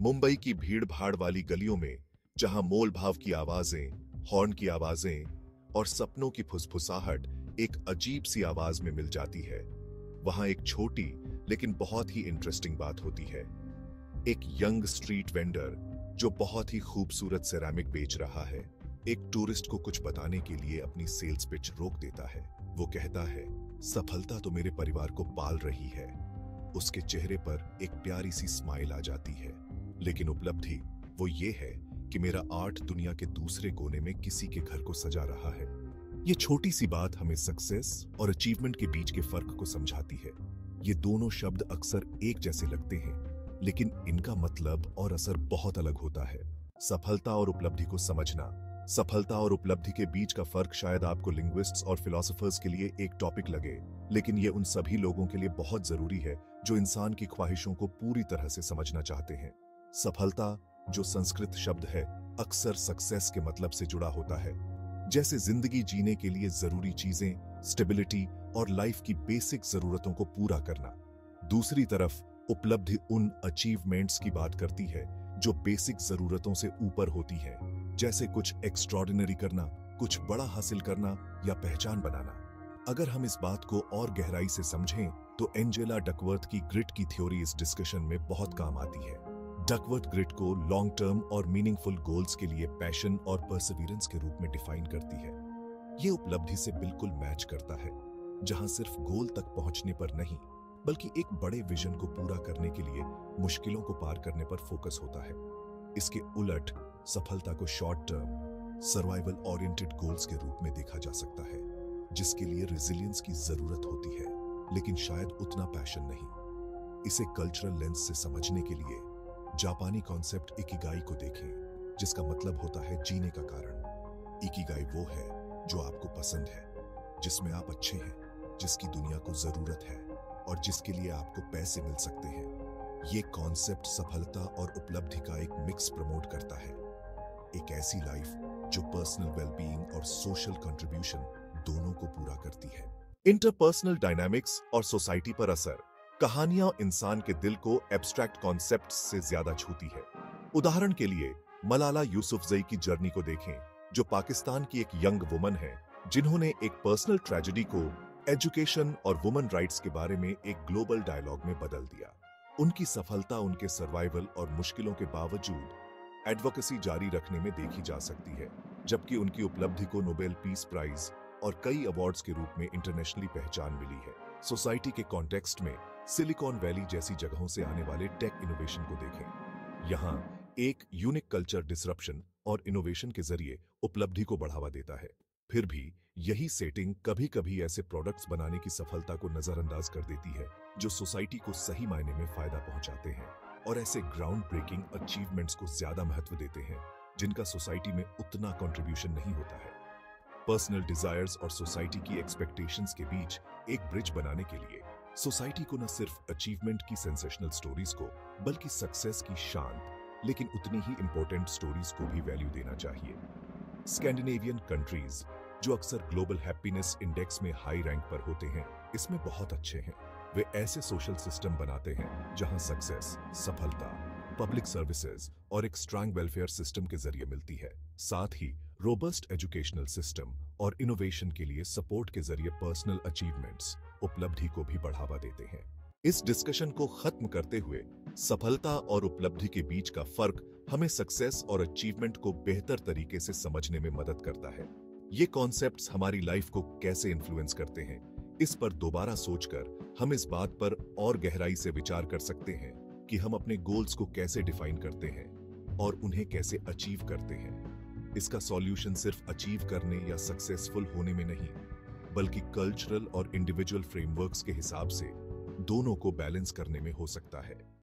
मुंबई की भीड़-भाड़ वाली गलियों में, जहां मोल-भाव की आवाजें, हॉर्न की आवाजें और सपनों की फुसफुसाहट एक अजीब सी आवाज में मिल जाती है, वहां एक छोटी लेकिन बहुत ही इंटरेस्टिंग बात होती है। एक यंग स्ट्रीट वेंडर जो बहुत ही खूबसूरत सेरामिक बेच रहा है, एक टूरिस्ट को कुछ बताने के लिए अपनी सेल्स पिच रोक देता है। वो कहता है, सफलता तो मेरे परिवार को पाल रही है। उसके चेहरे पर एक प्यारी सी स्माइल आ जाती है, लेकिन उपलब्धि वो ये है कि मेरा आर्ट दुनिया के दूसरे कोने में किसी के घर को सजा रहा है। ये छोटी सी बात हमें सक्सेस और अचीवमेंट के बीच के फर्क को समझाती है। ये दोनों शब्द अक्सर एक जैसे लगते हैं, लेकिन इनका मतलब और असर बहुत अलग होता है। सफलता और उपलब्धि को समझना। सफलता और उपलब्धि के बीच का फर्क शायद आपको लिंग्विस्ट्स और फिलोसोफर्स के लिए एक टॉपिक लगे, लेकिन ये उन सभी लोगों के लिए बहुत जरूरी है जो इंसान की ख्वाहिशों को पूरी तरह से समझना चाहते हैं। सफलता, जो संस्कृत शब्द है, अक्सर सक्सेस के मतलब से जुड़ा होता है, जैसे जिंदगी जीने के लिए जरूरी चीजें, स्टेबिलिटी और लाइफ की बेसिक जरूरतों को पूरा करना। दूसरी तरफ उपलब्धि उन अचीवमेंट्स की बात करती है जो बेसिक जरूरतों से ऊपर होती है, जैसे कुछ एक्स्ट्रॉर्डिनरी करना, कुछ बड़ा हासिल करना या पहचान बनाना। अगर हम इस बात को और गहराई से समझें तो एंजेला डकवर्थ की ग्रिट की थ्योरी इस डिस्कशन में बहुत काम आती है। डकवर्थ ग्रिट को लॉन्ग टर्म और मीनिंगफुल गोल्स के लिए पैशन और परसिवियरेंस के रूप में डिफाइन करती है। ये उपलब्धि से बिल्कुल मैच करता है, जहां सिर्फ गोल तक पहुंचने पर नहीं, बल्कि एक बड़े विजन को पूरा करने के लिए मुश्किलों को पार करने पर फोकस होता है। इसके उलट सफलता को short term, survival oriented goals के रूप में देखा जा सकता है, जिसके लिए रेजिलियंस की जरूरत होती है, लेकिन शायद उतना पैशन नहीं। इसे कल्चरल लेंस से समझने के लिए जापानी कॉन्सेप्ट इकिगाई को देखें, जिसका मतलब होता है जीने का कारण। इकिगाई वो है जो आपको पसंद है, जिसमें आप अच्छे हैं, जिसकी दुनिया को जरूरत है और जिसके लिए आपको पैसे मिल सकते हैं। ये कॉन्सेप्ट सफलता और उपलब्धि का एक मिक्स प्रमोट करता है, एक ऐसी लाइफ जो पर्सनल वेलबीइंग और सोशल कंट्रीब्यूशन दोनों को पूरा करती है। इंटरपर्सनल डायनामिक्स और सोसाइटी पर असर। कहानियां इंसान के दिल को एब्स्ट्रैक्ट कॉन्सेप्ट्स से ज्यादा छूती है। उदाहरण के लिए मलाला यूसुफजई की जर्नी को देखें, जो पाकिस्तान की एक यंग वुमन है जिन्होंने एक पर्सनल ट्रेजेडी को एजुकेशन और वुमन राइट्स के बारे में एक ग्लोबल डायलॉग में बदल दिया। उनकी सफलता उनके सर्वाइवल और मुश्किलों के बावजूद एडवोकेसी जारी रखने में देखी जा सकती है, जबकि उनकी उपलब्धि को नोबेल पीस प्राइज और कई अवार्ड्स के रूप में इंटरनेशनली पहचान मिली है। सोसाइटी के कॉन्टेक्स्ट में सिलिकॉन वैली जैसी जगहों से आने वाले टेक इनोवेशन को देखें। यहाँ एक यूनिक कल्चर डिसरप्शन और इनोवेशन के जरिए उपलब्धि को बढ़ावा देता है। फिर भी यही सेटिंग कभी-कभी ऐसे प्रोडक्ट्स बनाने की सफलता को नजरअंदाज कर देती है जो सोसाइटी को सही मायने में फायदा पहुंचाते हैं, और ऐसे ग्राउंड ब्रेकिंग अचीवमेंट्स को ज्यादा महत्व देते हैं जिनका सोसाइटी में उतना कंट्रीब्यूशन नहीं होता है। पर्सनल डिजायर्स और सोसाइटी की एक्सपेक्टेशंस के बीच एक ब्रिज बनाने के लिए सोसाइटी को न सिर्फ अचीवमेंट की सेंसेशनल स्टोरीज को, बल्कि सक्सेस की शांत लेकिन उतनी ही इंपॉर्टेंट स्टोरीज को भी वैल्यू देना चाहिए। स्कैंडिनेवियन कंट्रीज, जो अक्सर ग्लोबल हैप्पीनेस इंडेक्स में हाई रैंक पर होते हैं, इसमें बहुत अच्छे हैं। वे ऐसे सोशल सिस्टम बनाते हैं जहां सक्सेस, सफलता, पब्लिक सर्विसेज और एक स्ट्रांग वेलफेयर सिस्टम के जरिए मिलती है। साथ ही रोबस्ट एजुकेशनल सिस्टम और इनोवेशन के लिए सपोर्ट के जरिए पर्सनल अचीवमेंट्स उपलब्धि को भी बढ़ावा देते हैं। इस डिस्कशन को खत्म करते हुए, सफलता और उपलब्धि के बीच का फर्क हमें सक्सेस और अचीवमेंट को बेहतर तरीके से समझने में मदद करता है। ये कॉन्सेप्ट्स हमारी लाइफ को कैसे इन्फ्लुएंस करते हैं, इस पर दोबारा सोचकर हम इस बात पर और गहराई से विचार कर सकते हैं कि हम अपने गोल्स को कैसे डिफाइन करते हैं और उन्हें कैसे अचीव करते हैं। इसका सॉल्यूशन सिर्फ अचीव करने या सक्सेसफुल होने में नहीं, बल्कि कल्चरल और इंडिविजुअल फ्रेमवर्क्स के हिसाब से दोनों को बैलेंस करने में हो सकता है।